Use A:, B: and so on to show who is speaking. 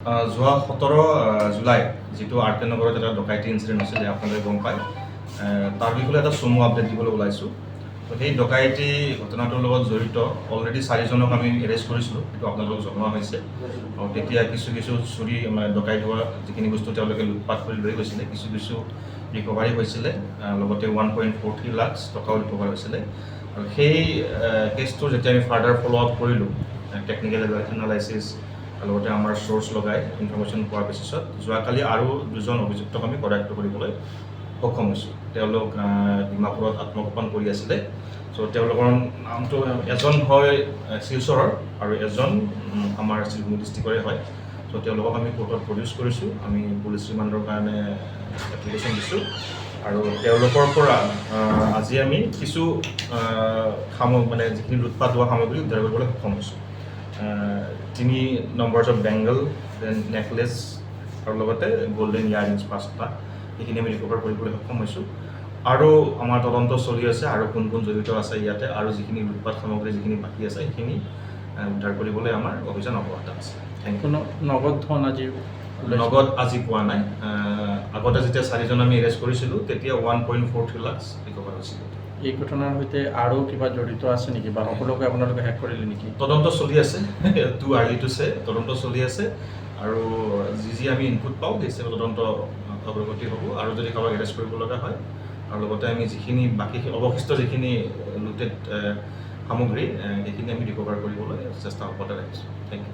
A: যোৱা 17 জুলাই যিটো আৰ কে নগৰত এটা ডকাইতি ইনচিডেণ্ট হৈছিলে আপোনালোকে গম পায়। তাৰ বিষয়ে এটা চমু আপডেট দিবলৈ ওলাইছোঁ। তো সেই ডকাইতি ঘটনাটোৰ লগত জড়িত অলৰেডি 4জনক আমি এৰেষ্ট কৰিছিলোঁ, সেইটো আপোনালোকক জনোৱা হৈছে। আৰু তেতিয়া কিছু চুৰি মানে ডকাইত হোৱা যিখিনি বস্তু তেওঁলোকে লুটপাট কৰি লৈ গৈছিলে, কিছু ৰিকভাৰী হৈছিলে, লগতে 1.43 লাখ টকাও ৰিকভাৰ হৈছিলে। আৰু সেই কেছটো যেতিয়া আমি ফাৰ্ডাৰ ফ'ল' আপ কৰিলোঁ, টেকনিকেল এনালাইচিছ লগতে আমাৰ চ'ৰ্চ লগাই ইনফৰমেশ্যন পোৱাৰ বেচিছত যোৱাকালি আৰু 2জন অভিযুক্তক আমি কৰায়ত্ব কৰিবলৈ সক্ষম হৈছোঁ। তেওঁলোক ডিমাপুৰত আত্মগোপন কৰি আছিলে। চ' তেওঁলোকৰ নামটো এজন হয় শিলচৰৰ আৰু এজন আমাৰ শিলগুৰি ডিষ্ট্ৰিক্টৰে হয়। চ' তেওঁলোকক আমি কোৰ্টত প্ৰডিউচ কৰিছোঁ। আমি পুলিচ ৰিমাণ্ডৰ কাৰণে এপ্লিকেশ্যন দিছোঁ। আৰু তেওঁলোকৰ পৰা আজি আমি কিছু মানে যিখিনি লুটপাট হোৱা সামগ্ৰী উদ্ধাৰ কৰিবলৈ সক্ষম হৈছোঁ। 3 numbers of Bengal, then necklace আৰু লগতে গল্ডেন ইয়াৰিংছ 5টা, সেইখিনি আমি ৰিকভাৰ কৰিবলৈ সক্ষম হৈছোঁ। আৰু আমাৰ তদন্ত চলি আছে আৰু কোন জড়িত আছে ইয়াতে, আৰু যিখিনি লুটপাট সামগ্ৰী যিখিনি বাকী আছে সেইখিনি উদ্ধাৰ কৰিবলৈ আমাৰ অভিযান অব্যাহত আছে।
B: নগদ ধন আজি
A: নগদ আজি পোৱা নাই। আগতে যেতিয়া 4জন আমি এৰেষ্ট কৰিছিলোঁ তেতিয়া 1.43 লাখ ৰিকভাৰ হৈছিল।
B: এই ঘটনাৰ সৈতে আৰু কিবা জড়িত আছে নেকি বা সকলোকে আপোনালোকে শেষ কৰিলে নেকি?
A: তদন্ত চলি আছে, টু আৰ্লি টু চে, তদন্ত চলি আছে। আৰু যি আমি ইনপুট পাওঁ সেই হিচাপে তদন্ত অগ্ৰগতি হ'ব। আৰু যদি কাৰোবাক এৰেষ্ট কৰিব লগা হয়, আৰু লগতে আমি যিখিনি বাকী অৱশিষ্ট যিখিনি লুটেড সামগ্ৰী সেইখিনি আমি ৰিকভাৰ কৰিবলৈ চেষ্টা অব্যাহত ৰাখিছোঁ। Thank U.